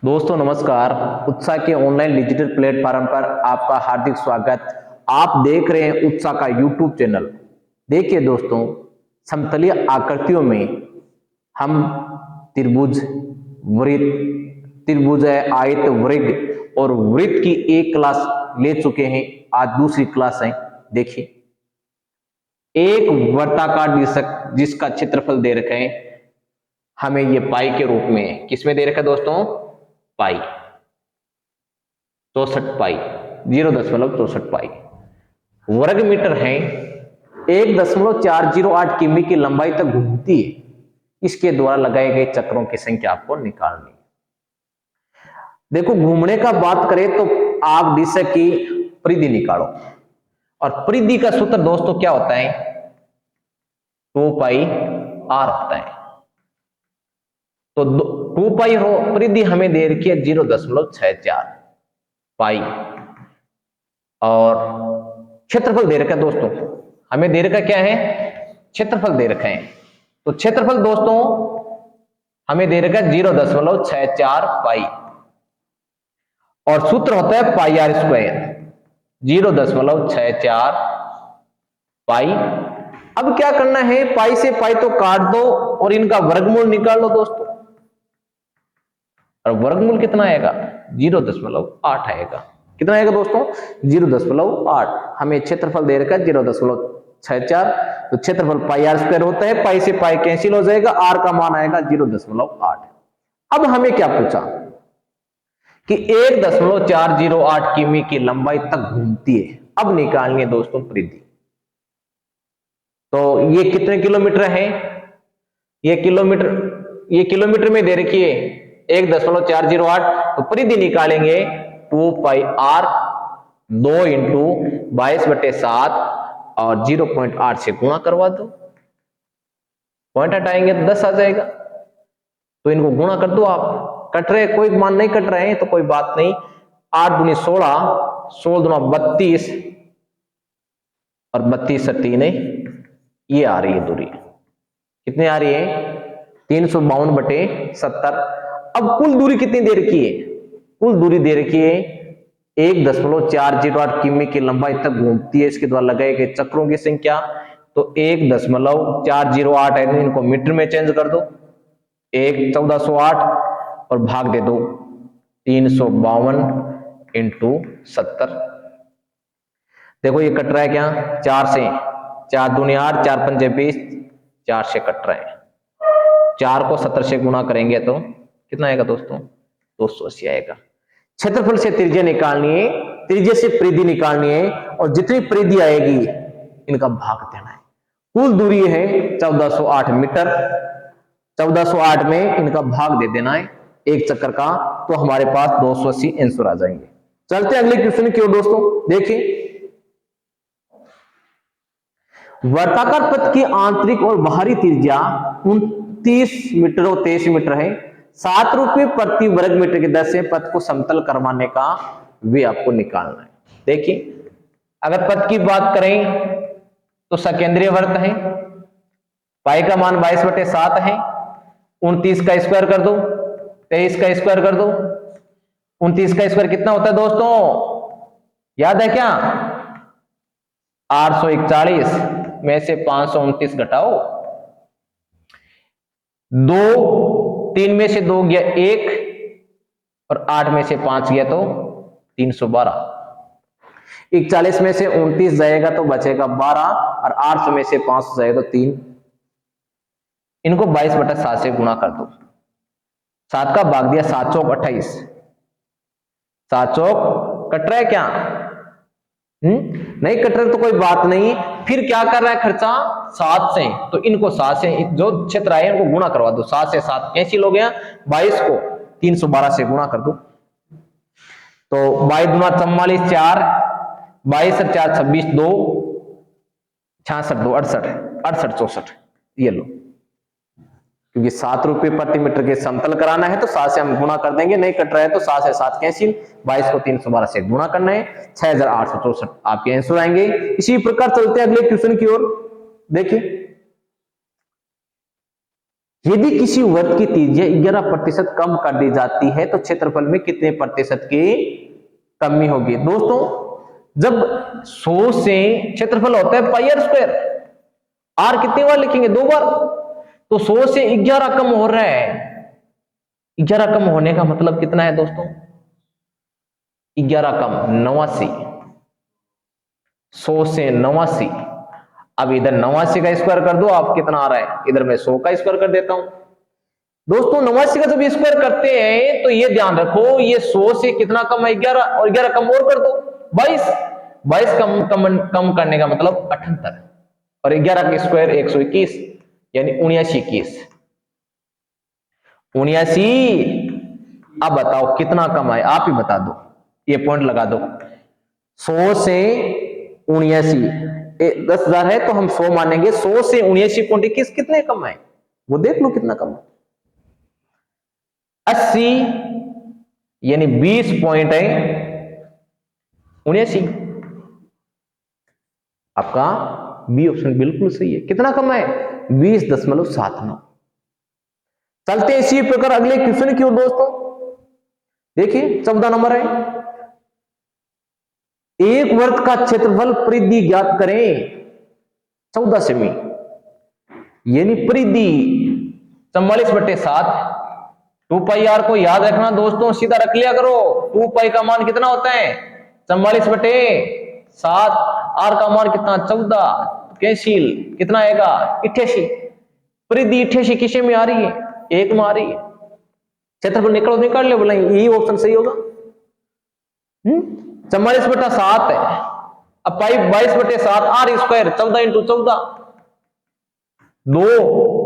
दोस्तों नमस्कार। उत्साह के ऑनलाइन डिजिटल प्लेटफॉर्म पर आपका हार्दिक स्वागत। आप देख रहे हैं उत्साह का यूट्यूब चैनल। देखिए दोस्तों, समतलीय आकृतियों में हम त्रिभुज, वृत्त, त्रिभुज है, आयत, वर्ग और वृत्त की एक क्लास ले चुके हैं। आज दूसरी क्लास है। देखिए, एक वर्ताकार जिसका क्षेत्रफल दे रखे हैं हमें ये पाई के रूप में, किसमें दे रखा है दोस्तों? पाई, 64 पाई, 0.64 पाई वर्ग मीटर है। 1.408 किमी की लंबाई तक घूमती है। इसके द्वारा लगाए गए चक्रों की संख्या आपको निकालनी है। देखो, घूमने का बात करें तो आप दिशा की परिधि निकालो, और परिधि का सूत्र दोस्तों क्या होता है? 2 पाई आर होता है। तो 2 पाई हो, परिधि हमें दे रखी है 0.64 पाई, और क्षेत्रफल दे रखा है दोस्तों। हमें दे रखा क्या है? क्षेत्रफल दे रखा है। तो क्षेत्रफल दोस्तों हमें दे रखा है 0.64 पाई, और सूत्र होता है पाई आर स्क्वायर, 0.64 पाई। अब क्या करना है? पाई से पाई तो काट दो और इनका वर्गमूल निकाल लो दोस्तों। और वर्गमूल कितना आएगा? 0.8 आएगा। कितना आएगा दोस्तों? 0.8। हमें क्षेत्रफल दे रखा है 0.64, तो क्षेत्रफल पाई आर स्क्वायर होता है। पाई से पाई कैंसिल हो जाएगा, आर का मान आएगा 0.8। अब हमें क्या पूछा कि 1.408 किमी की लंबाई तक घूमती है। अब निकालनी है दोस्तों परिधि। तो ये कितने किलोमीटर है? ये किलोमीटर में दे रखी है 1.408। तो परिधि निकालेंगे 2 पाई आर, 2 इंटू 22/7 और 0.8 से गुणा करवा दो। पॉइंट हटाएंगे तो 10 आ जाएगा। तो इनको गुणा कर दो। आप कट रहे, कोई मान नहीं कट रहे हैं तो कोई बात नहीं। 8 दूनी 16, 16 दूना 32 और 32 से 3 ये आ रही है दूरी। कितनी आ रही है? 352/70। अब कुल दूरी कितनी दे रखी है? कुल दूरी दे रखी है 1.408 किमी की लंबाई तक घूमती है। इसके द्वारा लगाए गए चक्रों की संख्या, तो 1.408 है, इनको मीटर में चेंज कर दो, 1/1408 और भाग दे दो 352 इंटू 70। देखो ये कट रहा है क्या? 4 से, 4 दूनी 8, 4 पंजे 20, 4 से कट रहे हैं। 4 को 70 से गुणा करेंगे तो कितना आएगा दोस्तों? 280 आएगा। क्षेत्रफल से त्रिज्या निकालनी है, त्रिज्या से परिधि निकालनी है, और जितनी परिधि आएगी इनका भाग देना है। कुल दूरी है 1408 मीटर। 1408 में इनका भाग दे देना है एक चक्कर का, तो हमारे पास 280 आंसर आ जाएंगे। चलते अगले क्वेश्चन की ओर दोस्तों। देखिए, वर्ताकार पथ की आंतरिक और बाहरी त्रिज्या 29 मीटर और 23 मीटर है। 7 रुपये प्रति वर्ग मीटर की दर से पथ को समतल करवाने का वे आपको निकालना है। देखिए, अगर पथ की बात करें तो सकेंद्रीय वृत्त है। पाई का मान 22/7 है। 29 का स्क्वायर कर दो, 23 का स्क्वायर कर दो। 29 का स्क्वायर कितना होता है दोस्तों? याद है क्या? 841 में से 529 घटाओ, 3 में से 2 गया 1, और 8 में से 5 गया तो 312। 41 में से 29 जाएगा तो बचेगा 12, और 800 में से 500 जाएगा तो 3। इनको 22/7 से गुणा कर दो। 7 का भाग दिया 7 चौक 28। 7 चौक कट रहा है क्या? नहीं कट रहा तो कोई बात नहीं। फिर क्या कर रहा है खर्चा? 7 से, तो इनको 7 से जो क्षेत्र आए उनको गुणा करवा दो। 7 से 7 कैंसिल हो गया, 22 को 312 से गुणा कर दो। तो 22 दूना 44, 4, 22 और 4 26, 2, 66, 2 68, 68 64। ये लो, क्योंकि 7 रुपये प्रति मीटर के समतल कराना है तो 7 से हम गुणा कर देंगे। नहीं कट रहा है तो 7 से 7 कैंसिल, 22 को 312 से गुणा करना है, 6864 आपके आंसर आएंगे। इसी प्रकार चलते हैं अगले क्वेश्चन की ओर। देखिए, यदि किसी वर्ग की त्रिज्या 11% कम कर दी जाती है तो क्षेत्रफल में कितने प्रतिशत की कमी होगी? दोस्तों जब 100 से क्षेत्रफल होता है पाई आर स्क्वायर, आर कितनी बार लिखेंगे? 2 बार। तो 100 से 11 कम हो रहा है, 11 कम होने का मतलब कितना है दोस्तों? 11 कम 89, 100 से 89। अब इधर 89 का स्क्वायर कर दो, आप कितना आ रहा है? इधर मैं 100 का स्क्वायर कर देता हूं। दोस्तों 89 का जब स्क्वायर करते हैं तो ये ध्यान रखो, ये 100 से कितना कम है? 11, और 11 कम और कर दो 22, 22 कम करने का मतलब 78, और 11 का स्क्वायर 121, यानी 79, 79। अब बताओ कितना कम है? आप ही बता दो, ये पॉइंट लगा दो। 100 से 79, 10,000 है तो हम 100 मानेंगे। 100 से 79.21 कितने कम है वो देख लो कितना कम है। 80 यानी 20 पॉइंट है 79। आपका बी ऑप्शन बिल्कुल सही है। कितना कम है? 20.79। चलते इसी प्रकार अगले क्वेश्चन की ओर दोस्तों। देखिए 14 नंबर है, एक वर्ग का क्षेत्रफल परिधि ज्ञात करें 14 सेमी, यानी परिधि 44/7। 2 पाई आर को याद रखना दोस्तों, सीधा रख लिया करो। 2 पाई का मान कितना होता है? 44/7। आर का मान कितना? 14। कैंसिल, कितना आएगा? 88। परिधि 88 किसे में आ रही है? 1 में आ रही है। क्षेत्रफल निकाल ले, बोला यही ऑप्शन सही होगा। 44/7 है। अब पाई 22/7, आर स्क्वायर 14 × 14, 2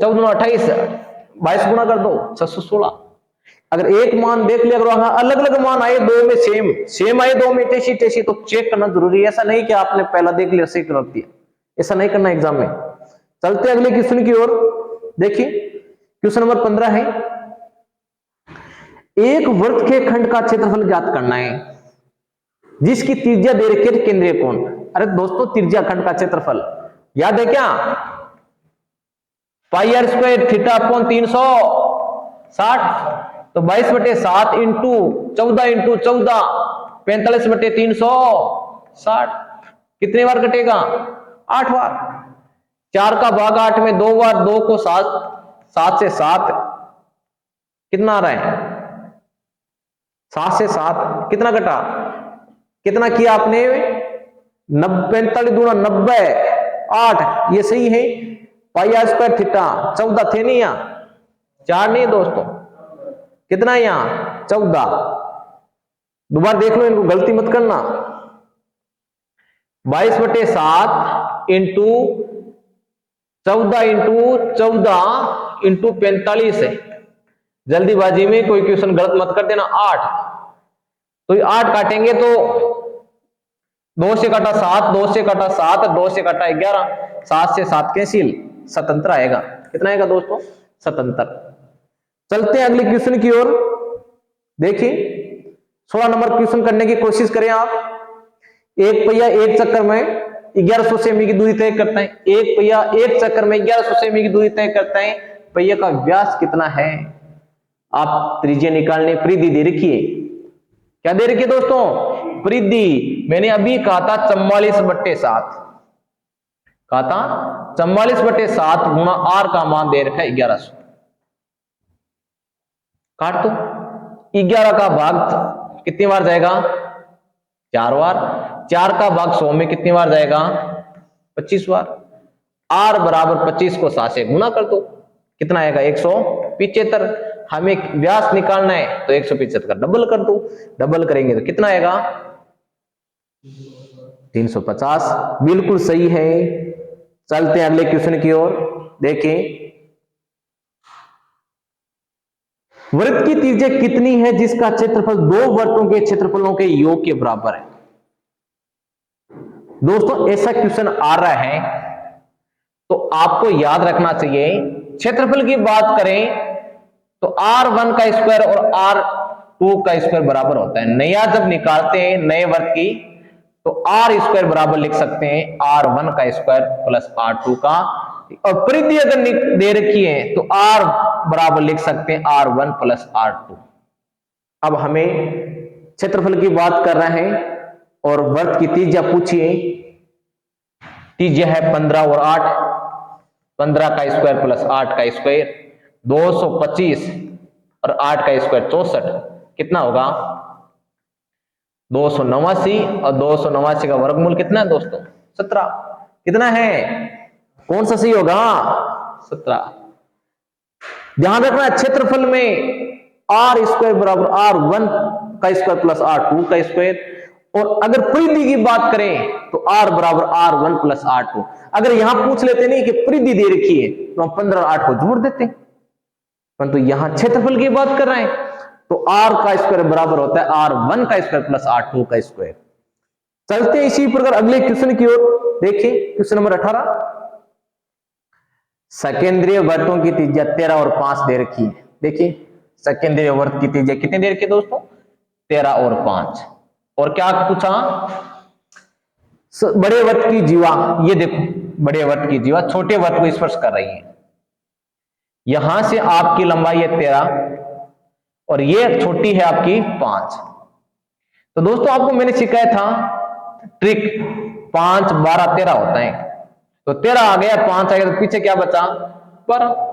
14 28, 22 गुना कर दो 616। अगर एक मान देख लिया करो, अलग अलग मान आए, 2 में सेम आए, 2 में 88 तो चेक करना जरूरी है। ऐसा नहीं कि आपने पहला देख लिया सही कर दिया, ऐसा नहीं करना एग्जाम में। चलते अगले क्वेश्चन की ओर। देखिए क्वेश्चन नंबर 15 है, एक वृत्त के खंड का क्षेत्रफल ज्ञात करना है जिसकी त्रिज्या दे रखी है केंद्रीय कोण। अरे दोस्तों त्रिज्या खंड का क्षेत्रफल याद है क्या? पाई आर स्क्वायर थीटा अपॉन 360। तो 22/7 इंटू 14 × 14, 45/360। कितने बार कटेगा? 8 बार। 4 का भाग 8 में 2 बार, 2 को 7, 7 से 7 कितना आ रहा है? 7 से 7 कितना कटा? कितना किया आपने? 45 दूना 90, 8। ये सही है। पाई आर स्क्वायर थीटा 14 थे नहीं यहां, 4 नहीं दोस्तों, कितना है यहां? 14। दोबारा देख लो, इनको गलती मत करना। 22/7 इंटू 14 × 14 इंटू 45 है। जल्दीबाजी में कोई क्वेश्चन गलत मत कर देना। 8 तो 8 काटेंगे तो 2 से कटा 7, 2 से कटा 7, 2 से कटा 11, 7 से 7 कैंसिल, 77 आएगा। कितना आएगा दोस्तों? 77। चलते हैं अगले क्वेश्चन की ओर। देखिए 16 नंबर क्वेश्चन करने की कोशिश करें आप। एक पहिया एक चक्कर में 1100 सेमी की दूरी तय करता है। एक पहिया एक चक्कर में 1100 सेमी की दूरी तय करता है। पहिया का व्यास कितना है? आप त्रिज्या निकालने, परिधि दे रखी है। क्या दे रखी है दोस्तों? परिधि। मैंने अभी कहा था 44/7, कहा था 44/7 गुणा आर का मान दे रखा है 1100। काट दो। 11 का भाग कितनी बार जाएगा? 4 बार। 4 का भाग 100 में कितनी बार जाएगा? 25 बार। आर बराबर 25 को 7 से गुना कर दो, कितना आएगा? 175। हमें व्यास निकालना है तो 175 का डबल कर दो, डबल करेंगे तो कितना आएगा? 350। बिल्कुल सही है। चलते हैं अगले क्वेश्चन की ओर। देखें वृत्त की त्रिज्या कितनी है जिसका क्षेत्रफल 2 वृत्तों के क्षेत्रफलों के योग के बराबर है? दोस्तों ऐसा क्वेश्चन आ रहा है तो आपको याद रखना चाहिए, क्षेत्रफल की बात करें तो R1 का स्क्वायर और R2 का स्क्वायर बराबर होता है। नया जब निकालते हैं नए वर्ग की तो R स्क्वायर बराबर लिख सकते हैं R1 का स्क्वायर प्लस R2 का और परिधि अगर दे रखी है तो r बराबर लिख सकते हैं r1 प्लस r2। अब हमें क्षेत्रफल की बात कर रहे हैं और वर्त की त्रिज्या पूछिए। त्रिज्या है 15 और 8, 15 का स्क्वायर प्लस 8 का स्क्वायर 225 और 8 का स्क्वायर 64, कितना होगा 289, और 289 का वर्गमूल कितना है दोस्तों 17, कितना है कौन सा सही होगा 17। ध्यान रखना क्षेत्रफल में आर स्क्वायर बराबर r1 का स्क्वायर प्लस r2 का स्क्वायर, और अगर परिधि की बात करें तो r बराबर r1 प्लस r2। अगर यहां पूछ लेते नहीं कि परिधि दे रखी है तो हम 15 और 8 को जोड़ देते, परंतु यहां क्षेत्रफल की बात कर रहे हैं तो r का स्क्वायर बराबर होता है r1 का स्क्वायर प्लस r2 का स्क्वायर। चलते इसी प्रकार अगले क्वेश्चन की ओर। देखिए क्वेश्चन नंबर 18, सकेंद्रीय वृत्तों की त्रिज्या 13 और 5 दे रखी है। देखिए सकेंद्रीय वृत्त की त्रिज्या कितनी दे रखी है दोस्तों 13 और 5, और क्या पूछा बड़े वृत्त की जीवा, ये देखो बड़े वृत्त की जीवा छोटे वृत्त को स्पर्श कर रही है। यहां से आपकी लंबाई है 13 और ये छोटी है आपकी 5। तो दोस्तों आपको मैंने सिखाया था ट्रिक 5 12 13 होता है, तो 13 आ गया 5 आ गया तो पीछे क्या बचा 12।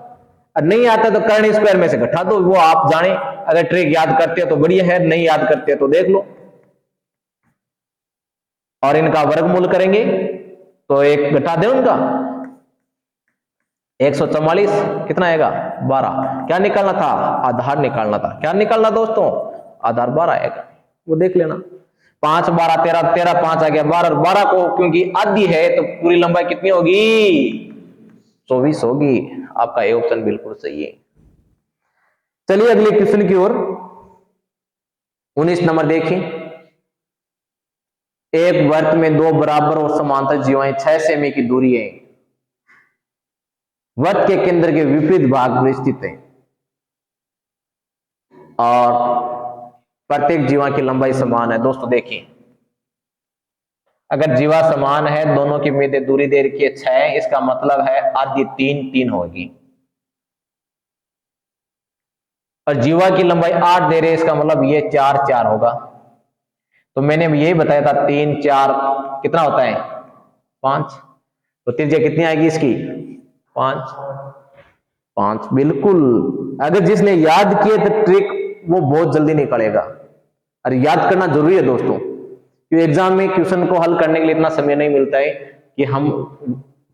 नहीं आता तो कर्ण स्क्वायर में से घटा दो, वो आप जाने, अगर ट्रिक याद करते हो तो बढ़िया है, नहीं याद करते हो तो देख लो। और इनका वर्गमूल करेंगे तो एक घटा दे उनका 144, कितना आएगा 12। क्या निकालना था आधार निकालना था, क्या निकालना दोस्तों आधार 12 आएगा, वो देख लेना। 5 12 13, 13 5 आ गया 12, और 12 को क्योंकि आधी है तो पूरी लंबाई कितनी होगी 24 होगी। आपका ए ऑप्शन बिल्कुल सही है। चलिए अगले क्वेश्चन की ओर 19 नंबर देखिए, एक वृत्त में दो बराबर और समांतर जीवाएं 6 सेमी की दूरी है, वृत्त के केंद्र के विपरीत भाग में स्थित है और प्रत्येक जीवा की लंबाई समान है। दोस्तों देखिए अगर जीवा समान है, दोनों की मध्य दूरी दे रखी है 6, इसका मतलब है आधी 3 3 होगी, और जीवा की लंबाई 8 दे रहे, इसका मतलब ये 4 4 होगा। तो मैंने यही बताया था 3 4 कितना होता है 5, तो त्रिज्या कितनी आएगी इसकी 5 5 बिल्कुल। अगर जिसने याद किए तो ट्रिक वो बहुत जल्दी निकलेगा, और याद करना जरूरी है दोस्तों, क्योंकि एग्जाम में क्वेश्चन को हल करने के लिए इतना समय नहीं मिलता है कि हम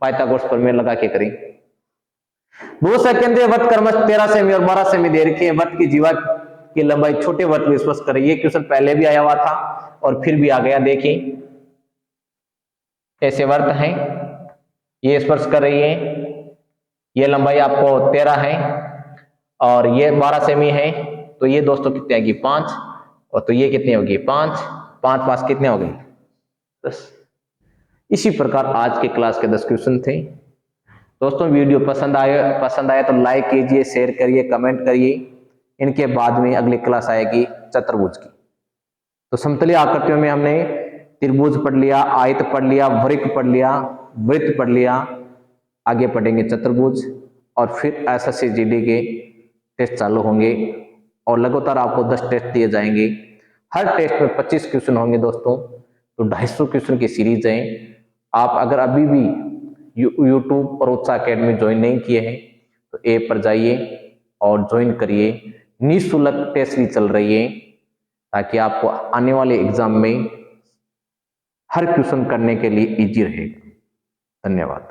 पाइथागोरस प्रमेय लगा के करें। 2 सेकेंड्रीय वृत्त क्रमश 13 सेमी और 12 सेमी दे रखी है, वृत्त की जीवा की लंबाई छोटे वृत्त में स्पर्श करे। ये क्वेश्चन पहले भी आया हुआ था और फिर भी आ गया। देखिए ऐसे वृत्त हैं, ये स्पर्श कर रही है, ये लंबाई आपको 13 है और ये 12 सेमी है, तो ये दोस्तों कितनी आएगी 5, और तो ये कितनी होगी 5 5 5 कितने हो गए 10। इसी प्रकार आज के क्लास के 10 क्वेश्चन थे। दोस्तों वीडियो पसंद आया तो लाइक कीजिए, शेयर करिए, कमेंट करिए। इनके बाद में अगली क्लास आएगी चतुर्भुज की। तो समतलीय आकृतियों में हमने त्रिभुज पढ़ लिया, आयत पढ़ लिया, वृत्त पढ़ लिया, वृत्त पढ़ लिया, आगे पढ़ेंगे चतुर्भुज, और फिर एसएससी जीडी के टेस्ट चालू होंगे और लगातार आपको 10 टेस्ट दिए जाएंगे। हर टेस्ट में 25 क्वेश्चन होंगे दोस्तों, तो 250 क्वेश्चन की सीरीज है। आप अगर अभी भी यूट्यूब और उत्साह अकेडमी ज्वाइन नहीं किए हैं तो ऐप पर जाइए और ज्वाइन करिए। निःशुल्क टेस्ट भी चल रही है ताकि आपको आने वाले एग्जाम में हर क्वेश्चन करने के लिए इजी रहेगा। धन्यवाद।